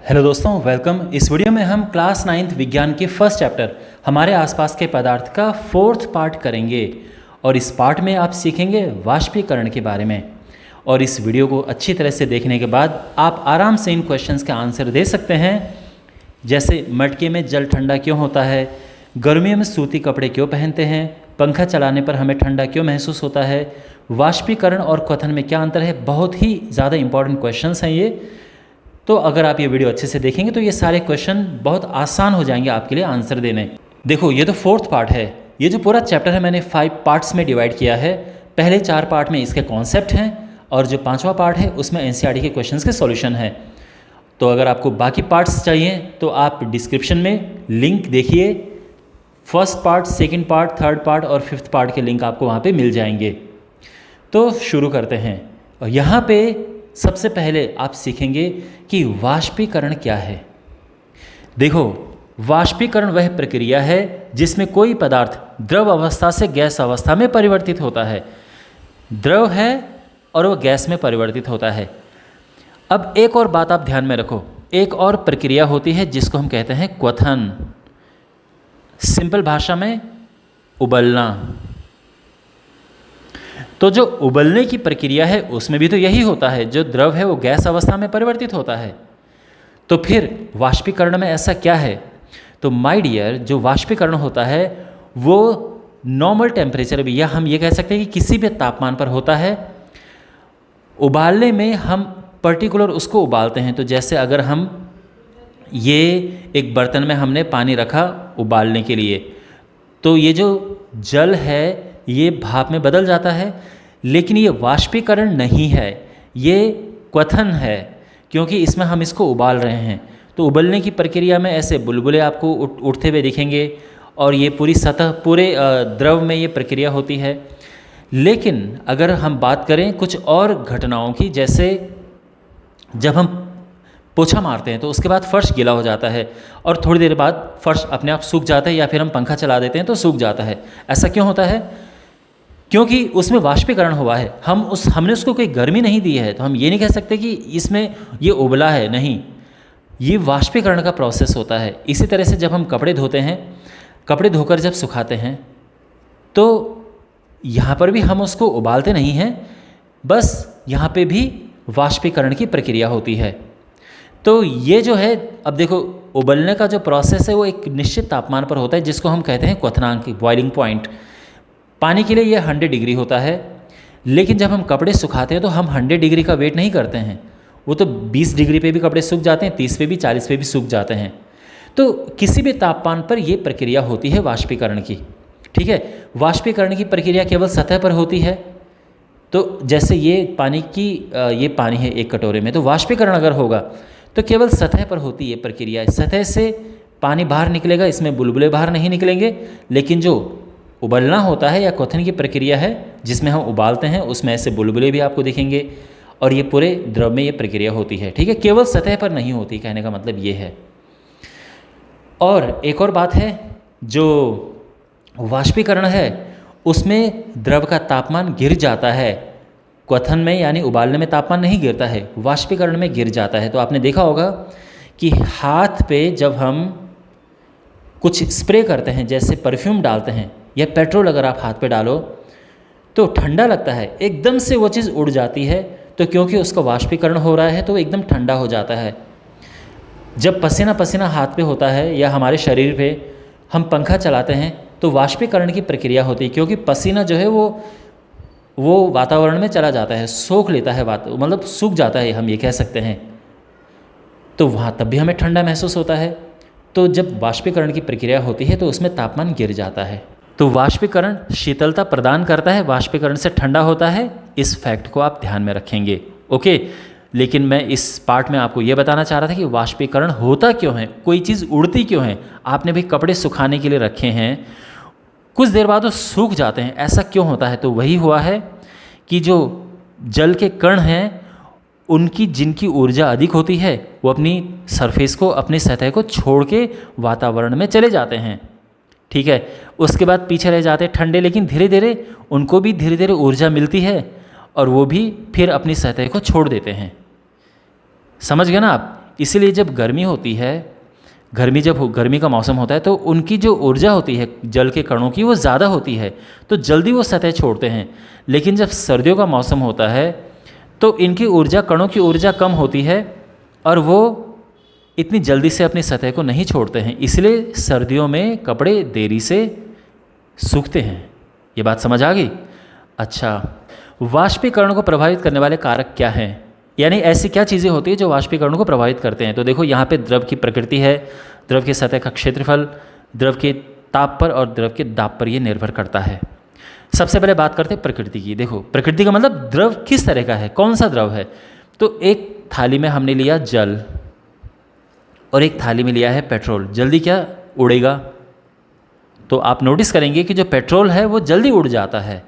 Hello दोस्तों, welcome. इस video में हम क्लास 9th विज्ञान के फर्स्ट चैप्टर हमारे आसपास के पदार्थ का 4th पार्ट करेंगे और इस पार्ट में आप सीखेंगे वाष्पीकरण के बारे में। और इस वीडियो को अच्छी तरह से देखने के बाद आप आराम से इन क्वेश्चंस का आंसर दे सकते हैं, जैसे मटके में जल ठंडा क्यों होता है, गर्मियों में सूती कपड़े क्यों पहनते हैं, पंखा चलाने पर हमें ठंडा क्यों महसूस होता है, वाष्पीकरण और क्वथन में क्या अंतर है। बहुत ही ज़्यादा इंपॉर्टेंट क्वेश्चंस हैं ये। तो अगर आप ये वीडियो अच्छे से देखेंगे तो ये सारे क्वेश्चन बहुत आसान हो जाएंगे आपके लिए आंसर देने। देखो, ये तो 4th पार्ट है। ये जो पूरा चैप्टर है मैंने 5 पार्ट्स में डिवाइड किया है। पहले 4 पार्ट में इसके कॉन्सेप्ट हैं और जो 5वां पार्ट है उसमें एनसीईआरटी के क्वेश्चंस के सॉल्यूशन है। तो अगर आपको बाकी पार्ट्स चाहिए तो आप डिस्क्रिप्शन में लिंक देखिए। First part, second part, third part और 5th पार्ट के लिंक आपको वहाँ पे मिल जाएंगे। तो शुरू करते हैं। और यहाँ पे सबसे पहले आप सीखेंगे कि वाष्पीकरण क्या है। देखो, वाष्पीकरण वह प्रक्रिया है जिसमें कोई पदार्थ द्रव अवस्था से गैस अवस्था में परिवर्तित होता है। द्रव है और वह गैस में परिवर्तित होता है। अब एक और बात आप ध्यान में रखो, एक और प्रक्रिया होती है जिसको हम कहते हैं क्वथन। सिंपल भाषा में उबलना। तो जो उबलने की प्रक्रिया है उसमें भी तो यही होता है, जो द्रव है वो गैस अवस्था में परिवर्तित होता है। तो फिर वाष्पीकरण में ऐसा क्या है? तो माय डियर, जो वाष्पीकरण होता है वो नॉर्मल टेम्परेचर भी, या हम ये कह सकते हैं कि किसी भी तापमान पर होता है। उबालने में हम पर्टिकुलर उसको उबालते हैं। तो जैसे अगर हम ये एक बर्तन में हमने पानी रखा उबालने के लिए, तो ये जो जल है ये भाप में बदल जाता है, लेकिन ये वाष्पीकरण नहीं है, ये क्वथन है, क्योंकि इसमें हम इसको उबाल रहे हैं। तो उबलने की प्रक्रिया में ऐसे बुलबुले आपको उठते हुए दिखेंगे और ये पूरी सतह, पूरे द्रव में ये प्रक्रिया होती है। लेकिन अगर हम बात करें कुछ और घटनाओं की, जैसे जब हम पोछा मारते हैं तो उसके बाद फर्श गीला हो जाता है और थोड़ी देर बाद फर्श अपने आप सूख जाता है, या फिर हम पंखा चला देते हैं तो सूख जाता है। ऐसा क्यों होता है? क्योंकि उसमें वाष्पीकरण हुआ है। हमने उसको कोई गर्मी नहीं दी है, तो हम ये नहीं कह सकते कि इसमें ये उबला है। नहीं, ये वाष्पीकरण का प्रोसेस होता है। इसी तरह से जब हम कपड़े धोते हैं, कपड़े धोकर जब सुखाते हैं, तो यहाँ पर भी हम उसको उबालते नहीं हैं, बस यहाँ पे भी वाष्पीकरण की प्रक्रिया होती है। तो ये जो है, अब देखो, उबलने का जो प्रोसेस है वो एक निश्चित तापमान पर होता है जिसको हम कहते हैं क्वथनांक, बॉइलिंग पॉइंट। पानी के लिए ये 100 डिग्री होता है, लेकिन जब हम कपड़े सुखाते हैं तो हम 100 डिग्री का वेट नहीं करते हैं। वो तो 20 डिग्री पे भी कपड़े सूख जाते हैं, 30 पे भी, 40 पे भी सूख जाते हैं। तो किसी भी तापमान पर ये प्रक्रिया होती है वाष्पीकरण की। ठीक है, वाष्पीकरण की प्रक्रिया केवल सतह पर होती है। तो जैसे ये पानी है एक कटोरे में, तो वाष्पीकरण अगर होगा तो केवल सतह पर होती है प्रक्रिया। सतह से पानी बाहर निकलेगा, इसमें बुलबुले बाहर नहीं निकलेंगे। लेकिन जो उबलना होता है या क्वथन की प्रक्रिया है जिसमें हम उबालते हैं, उसमें ऐसे बुलबुले भी आपको दिखेंगे और ये पूरे द्रव में ये प्रक्रिया होती है। ठीक है, केवल सतह पर नहीं होती, कहने का मतलब ये है। और एक और बात है, जो वाष्पीकरण है उसमें द्रव का तापमान गिर जाता है। क्वथन में यानी उबालने में तापमान नहीं गिरता है, वाष्पीकरण में गिर जाता है। तो आपने देखा होगा कि हाथ पे जब हम कुछ स्प्रे करते हैं, जैसे परफ्यूम डालते हैं या पेट्रोल अगर आप हाथ पे डालो तो ठंडा लगता है, एकदम से वो चीज़ उड़ जाती है। तो क्योंकि उसका वाष्पीकरण हो रहा है तो वो एकदम ठंडा हो जाता है। जब पसीना पसीना हाथ पे होता है या हमारे शरीर पे हम पंखा चलाते हैं तो वाष्पीकरण की प्रक्रिया होती है, क्योंकि पसीना जो है वो वातावरण में चला जाता है, सोख लेता है, मतलब सूख जाता है, हम ये कह सकते हैं। तो वहाँ तब भी हमें ठंडा महसूस होता है। तो जब वाष्पीकरण की प्रक्रिया होती है तो उसमें तापमान गिर जाता है। तो वाष्पीकरण शीतलता प्रदान करता है, वाष्पीकरण से ठंडा होता है। इस फैक्ट को आप ध्यान में रखेंगे, ओके। लेकिन मैं इस पार्ट में आपको ये बताना चाह रहा था कि वाष्पीकरण होता क्यों है, कोई चीज़ उड़ती क्यों है। आपने भी कपड़े सुखाने के लिए रखे हैं, कुछ देर बाद वो सूख जाते हैं, ऐसा क्यों होता है? तो वही हुआ है कि जो जल के कण हैं उनकी, जिनकी ऊर्जा अधिक होती है, वो अपनी सरफेस को, अपनी सतह को छोड़ के वातावरण में चले जाते हैं। ठीक है, उसके बाद पीछे रह जाते हैं ठंडे, लेकिन धीरे धीरे उनको भी धीरे धीरे ऊर्जा मिलती है और वो भी फिर अपनी सतह को छोड़ देते हैं। समझ गए ना आप? इसीलिए जब गर्मी होती है, गर्मी का मौसम होता है तो उनकी जो ऊर्जा होती है जल के कणों की वो ज़्यादा होती है, तो जल्दी वो सतह छोड़ते हैं। लेकिन जब सर्दियों का मौसम होता है तो इनकी ऊर्जा, कणों की ऊर्जा कम होती है और वो इतनी जल्दी से अपनी सतह को नहीं छोड़ते हैं, इसलिए सर्दियों में कपड़े देरी से सूखते हैं। ये बात समझ आ गई? अच्छा, वाष्पीकरण को प्रभावित करने वाले कारक क्या हैं? यानी ऐसी क्या चीज़ें होती हैं जो वाष्पीकरण को प्रभावित करते हैं? तो देखो यहाँ पे द्रव की प्रकृति है, द्रव की सतह का क्षेत्रफल, द्रव के ताप पर और द्रव के दाब पर ये निर्भर करता है। सबसे पहले बात करते हैं प्रकृति की। देखो प्रकृति का मतलब द्रव किस तरह का है, कौन सा द्रव है। तो एक थाली में हमने लिया जल और एक थाली में लिया है पेट्रोल। जल्दी क्या उड़ेगा? तो आप नोटिस करेंगे कि जो पेट्रोल है वो जल्दी उड़ जाता है।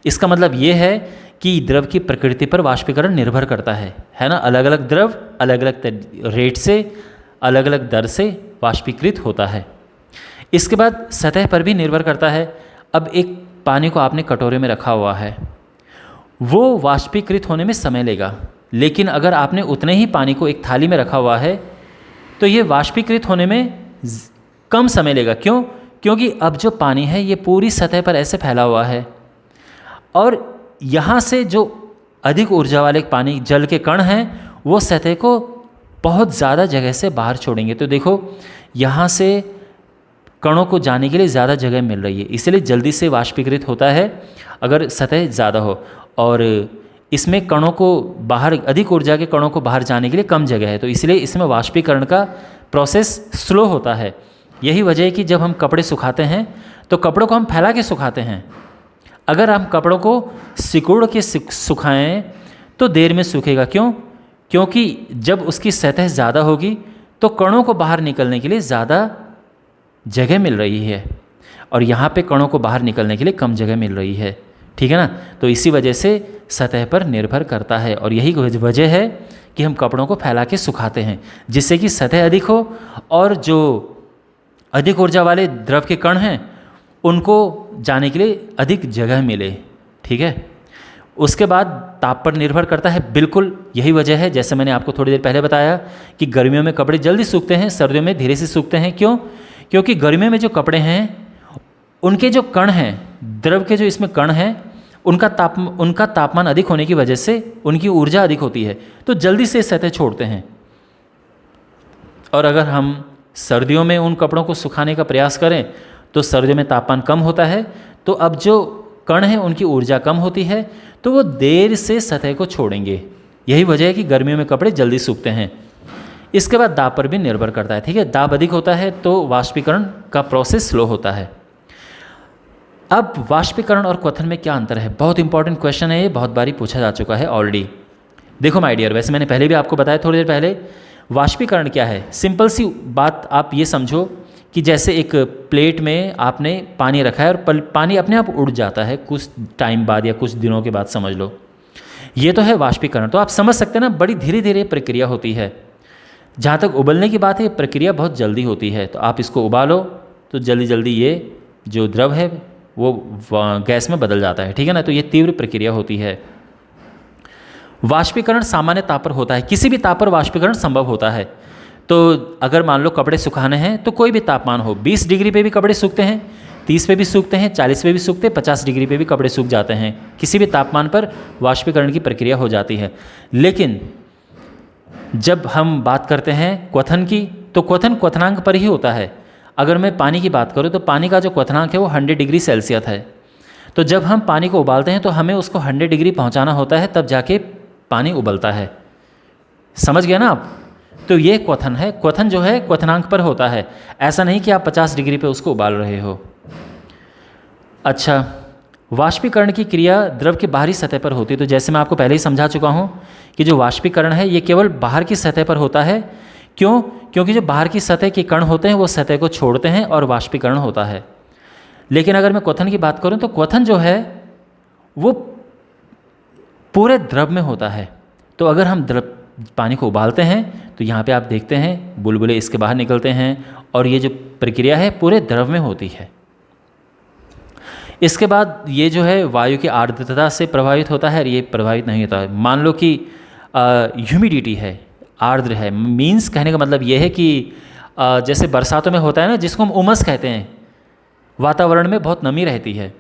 इसका मतलब ये है कि द्रव की प्रकृति पर वाष्पीकरण निर्भर करता है ना। अलग अलग द्रव अलग अलग रेट से, अलग अलग दर से वाष्पीकृत होता है। इसके बाद सतह पर भी निर्भर करता है। अब एक पानी को आपने कटोरे में रखा हुआ है, वो वाष्पीकृत होने में समय लेगा, लेकिन अगर आपने उतने ही पानी को एक थाली में रखा हुआ है तो ये वाष्पीकृत होने में कम समय लेगा। क्यों? क्योंकि अब जो पानी है ये पूरी सतह पर ऐसे फैला हुआ है और यहाँ से जो अधिक ऊर्जा वाले पानी, जल के कण हैं, वो सतह को बहुत ज़्यादा जगह से बाहर छोड़ेंगे। तो देखो यहाँ से कणों को जाने के लिए ज़्यादा जगह मिल रही है, इसलिए जल्दी से वाष्पीकृत होता है अगर सतह ज़्यादा हो। और इसमें कणों को बाहर, अधिक ऊर्जा के कणों को बाहर जाने के लिए कम जगह है, तो इसलिए इसमें वाष्पीकरण का प्रोसेस स्लो होता है। यही वजह है कि जब हम कपड़े सुखाते हैं तो कपड़ों को हम फैला के सुखाते हैं। अगर हम कपड़ों को सिकुड़ के सुखाएं तो देर में सूखेगा। क्यों? क्योंकि जब उसकी सतह ज़्यादा होगी तो कणों को बाहर निकलने के लिए ज़्यादा जगह मिल रही है और यहाँ पे कणों को बाहर निकलने के लिए कम जगह मिल रही है। ठीक है ना। तो इसी वजह से सतह पर निर्भर करता है और यही वजह है कि हम कपड़ों को फैला के सुखाते हैं, जिससे कि सतह अधिक हो और जो अधिक ऊर्जा वाले द्रव के कण हैं उनको जाने के लिए अधिक जगह मिले। ठीक है। उसके बाद ताप पर निर्भर करता है। बिल्कुल यही वजह है, जैसे मैंने आपको थोड़ी देर पहले बताया कि गर्मियों में कपड़े जल्दी सूखते हैं, सर्दियों में धीरे से सूखते हैं। क्यों? क्योंकि गर्मियों में जो कपड़े हैं उनके जो कण हैं, द्रव के जो इसमें कण हैं, उनका तापमान अधिक होने की वजह से उनकी ऊर्जा अधिक होती है, तो जल्दी से सतह छोड़ते हैं। और अगर हम सर्दियों में उन कपड़ों को सुखाने का प्रयास करें तो सर्दियों में तापमान कम होता है, तो अब जो कण हैं उनकी ऊर्जा कम होती है, तो वो देर से सतह को छोड़ेंगे। यही वजह है कि गर्मियों में कपड़े जल्दी सूखते हैं। इसके बाद दाब पर भी निर्भर करता है। ठीक है। दाब अधिक होता है तो वाष्पीकरण का प्रोसेस स्लो होता है। अब वाष्पीकरण और क्वथन में क्या अंतर है? बहुत इंपॉर्टेंट क्वेश्चन है ये, बहुत बारी पूछा जा चुका है ऑलरेडी। देखो माय डियर, वैसे मैंने पहले भी आपको बताया थोड़ी देर पहले, वाष्पीकरण क्या है। सिंपल सी बात आप ये समझो कि जैसे एक प्लेट में आपने पानी रखा है और पानी अपने आप उड़ जाता है कुछ टाइम बाद या कुछ दिनों के बाद, समझ लो, ये तो है वाष्पीकरण। तो आप समझ सकते हैं ना, बड़ी धीरे धीरे प्रक्रिया होती है। जहाँ तक उबलने की बात है, ये प्रक्रिया बहुत जल्दी होती है। तो आप इसको उबालो तो जल्दी जल्दी ये जो द्रव है वो गैस में बदल जाता है। ठीक है ना। तो ये तीव्र प्रक्रिया होती है। वाष्पीकरण सामान्य ताप पर होता है। किसी भी ताप पर वाष्पीकरण संभव होता है। तो अगर मान लो कपड़े सुखाने हैं तो कोई भी तापमान हो, 20 डिग्री पे भी कपड़े सूखते हैं, 30 पे भी सूखते हैं, 40 पे भी सूखते हैं, 50 डिग्री पे भी कपड़े सूख जाते हैं। किसी भी तापमान पर वाष्पीकरण की प्रक्रिया हो जाती है। लेकिन जब हम बात करते हैं क्वथन की, तो क्वथन क्वथनांक पर ही होता है। अगर मैं पानी की बात करूँ तो पानी का जो क्वथनांक है वो 100 डिग्री सेल्सियस है। तो जब हम पानी को उबालते हैं तो हमें उसको 100 डिग्री पहुँचाना होता है, तब जाके पानी उबलता है। समझ गए ना आप? तो ये क्वथन है। क्वथन जो है क्वथनांक पर होता है, ऐसा नहीं कि आप 50 डिग्री पे उसको उबाल रहे हो। अच्छा, वाष्पीकरण की क्रिया द्रव की बाहरी सतह पर होती है। तो जैसे मैं आपको पहले ही समझा चुका हूँ कि जो वाष्पीकरण है ये केवल बाहर की सतह पर होता है। क्यों? क्योंकि जो बाहर की सतह के कण होते हैं वो सतह को छोड़ते हैं और वाष्पीकरण होता है। लेकिन अगर मैं क्वथन की बात करूँ तो क्वथन जो है वो पूरे द्रव में होता है। तो अगर हम पानी को उबालते हैं तो यहाँ पे आप देखते हैं बुलबुले इसके बाहर निकलते हैं और ये जो प्रक्रिया है पूरे द्रव में होती है। इसके बाद ये जो है वायु की आर्द्रता से प्रभावित होता है और ये प्रभावित नहीं होता है। मान लो कि ह्यूमिडिटी है, आर्द्र है। मीन्स कहने का मतलब ये है कि जैसे बरसातों में होता है ना, जिसको हम उमस कहते हैं, वातावरण में बहुत नमी रहती है,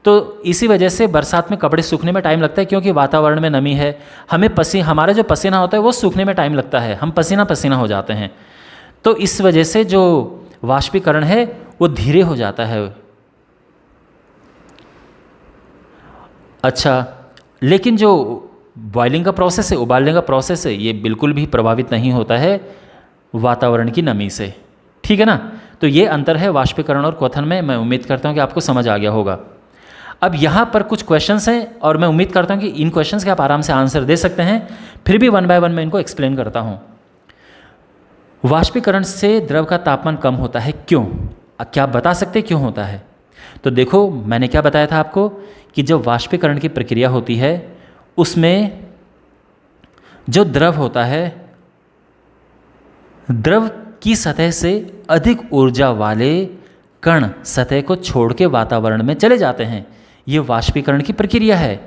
तो इसी वजह से बरसात में कपड़े सूखने में टाइम लगता है, क्योंकि वातावरण में नमी है। हमारा जो पसीना होता है वो सूखने में टाइम लगता है, हम पसीना पसीना हो जाते हैं। तो इस वजह से जो वाष्पीकरण है वो धीरे हो जाता है। अच्छा, लेकिन जो बॉइलिंग का प्रोसेस है, उबालने का प्रोसेस है, ये बिल्कुल भी प्रभावित नहीं होता है वातावरण की नमी से। ठीक है ना। तो ये अंतर है वाष्पीकरण और क्वथन में। मैं उम्मीद करता हूँ कि आपको समझ आ गया होगा। अब यहाँ पर कुछ क्वेश्चंस हैं और मैं उम्मीद करता हूँ कि इन क्वेश्चंस के आप आराम से आंसर दे सकते हैं। फिर भी वन बाय वन मैं इनको एक्सप्लेन करता हूँ। वाष्पीकरण से द्रव का तापमान कम होता है, क्यों? क्या आप बता सकते हैं क्यों होता है? तो देखो, मैंने क्या बताया था आपको कि जब वाष्पीकरण की प्रक्रिया होती है उसमें जो द्रव होता है, द्रव की सतह से अधिक ऊर्जा वाले कण सतह को छोड़ के वातावरण में चले जाते हैं। ये वाष्पीकरण की प्रक्रिया है।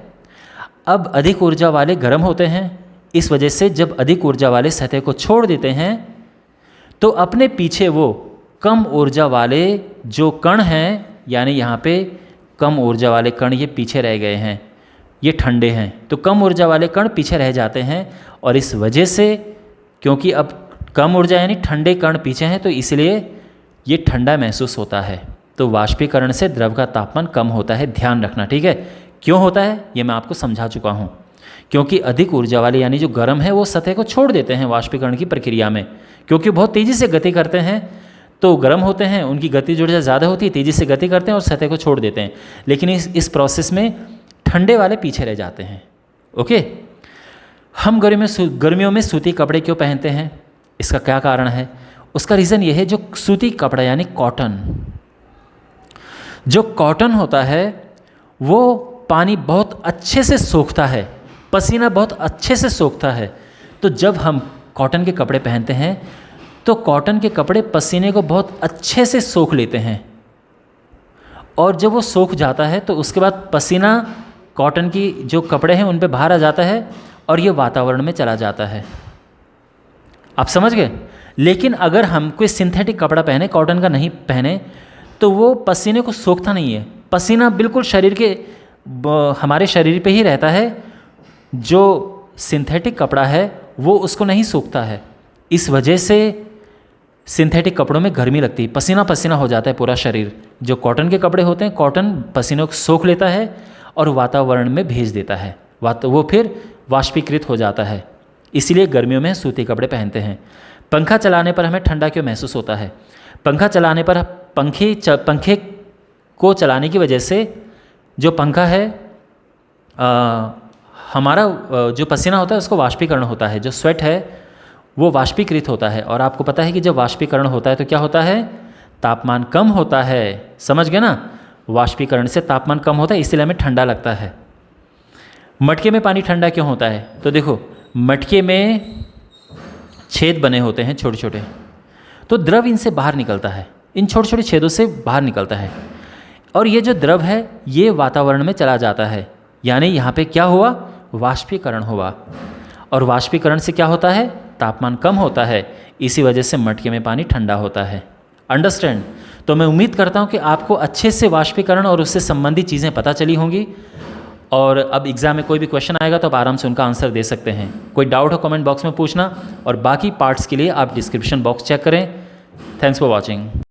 अब अधिक ऊर्जा वाले गर्म होते हैं, इस वजह से जब अधिक ऊर्जा वाले सतह को छोड़ देते हैं तो अपने पीछे वो कम ऊर्जा वाले जो कण हैं, यानी यहाँ पे कम ऊर्जा वाले कण ये पीछे रह गए हैं, ये ठंडे हैं, तो कम ऊर्जा वाले कण पीछे रह जाते हैं। और इस वजह से, क्योंकि अब कम ऊर्जा यानी ठंडे कण पीछे हैं, तो इसलिए ये ठंडा महसूस होता है। तो वाष्पीकरण से द्रव का तापमान कम होता है, ध्यान रखना। ठीक है, क्यों होता है ये मैं आपको समझा चुका हूँ। क्योंकि अधिक ऊर्जा वाले यानी जो गर्म है वो सतह को छोड़ देते हैं वाष्पीकरण की प्रक्रिया में, क्योंकि बहुत तेज़ी से गति करते हैं। तो गर्म होते हैं, उनकी गति ऊर्जा ज़्यादा होती है, तेज़ी से गति करते हैं और सतह को छोड़ देते हैं। लेकिन इस प्रोसेस में ठंडे वाले पीछे रह जाते हैं। ओके, हम गर्मियों में सूती कपड़े क्यों पहनते हैं? इसका क्या कारण है? उसका रीज़न ये है, जो सूती कपड़ा यानी कॉटन, जो कॉटन होता है वो पानी बहुत अच्छे से सोखता है, पसीना बहुत अच्छे से सोखता है। तो जब हम कॉटन के कपड़े पहनते हैं तो कॉटन के कपड़े पसीने को बहुत अच्छे से सोख लेते हैं, और जब वो सोख जाता है तो उसके बाद पसीना कॉटन की जो कपड़े हैं उन पे बाहर आ जाता है और ये वातावरण में चला जाता है। आप समझ गए? लेकिन अगर हम कोई सिंथेटिक कपड़ा पहने, कॉटन का नहीं पहने, तो वो पसीने को सोखता नहीं है। पसीना बिल्कुल हमारे शरीर पे ही रहता है। जो सिंथेटिक कपड़ा है वो उसको नहीं सोखता है। इस वजह से सिंथेटिक कपड़ों में गर्मी लगती है, पसीना पसीना हो जाता है पूरा शरीर। जो कॉटन के कपड़े होते हैं, कॉटन पसीनों को सोख लेता है और वातावरण में भेज देता है, वो फिर वाष्पीकृत हो जाता है। इसीलिए गर्मियों में सूती कपड़े पहनते हैं। पंखा चलाने पर हमें ठंडा क्यों महसूस होता है? पंखा चलाने पर पंखे को चलाने की वजह से जो पंखा है, हमारा जो पसीना होता है उसको वाष्पीकरण होता है, जो स्वेट है वो वाष्पीकृत होता है। और आपको पता है कि जब वाष्पीकरण होता है तो क्या होता है? तापमान कम होता है। समझ गए ना? वाष्पीकरण से तापमान कम होता है, इसलिए हमें ठंडा लगता है। मटके में पानी ठंडा क्यों होता है? तो देखो, मटके में छेद बने होते हैं छोटे छोटे, तो द्रव इनसे बाहर निकलता है, इन छोटे छोटे छेदों से बाहर निकलता है, और ये जो द्रव है ये वातावरण में चला जाता है। यानी यहाँ पे क्या हुआ? वाष्पीकरण हुआ। और वाष्पीकरण से क्या होता है? तापमान कम होता है। इसी वजह से मटके में पानी ठंडा होता है। अंडरस्टैंड? तो मैं उम्मीद करता हूँ कि आपको अच्छे से वाष्पीकरण और उससे संबंधित चीज़ें पता चली होंगी। और अब एग्ज़ाम में कोई भी क्वेश्चन आएगा तो आप आराम से उनका आंसर दे सकते हैं। कोई डाउट हो कमेंट बॉक्स में पूछना, और बाकी पार्ट्स के लिए आप डिस्क्रिप्शन बॉक्स चेक करें। Thanks for watching.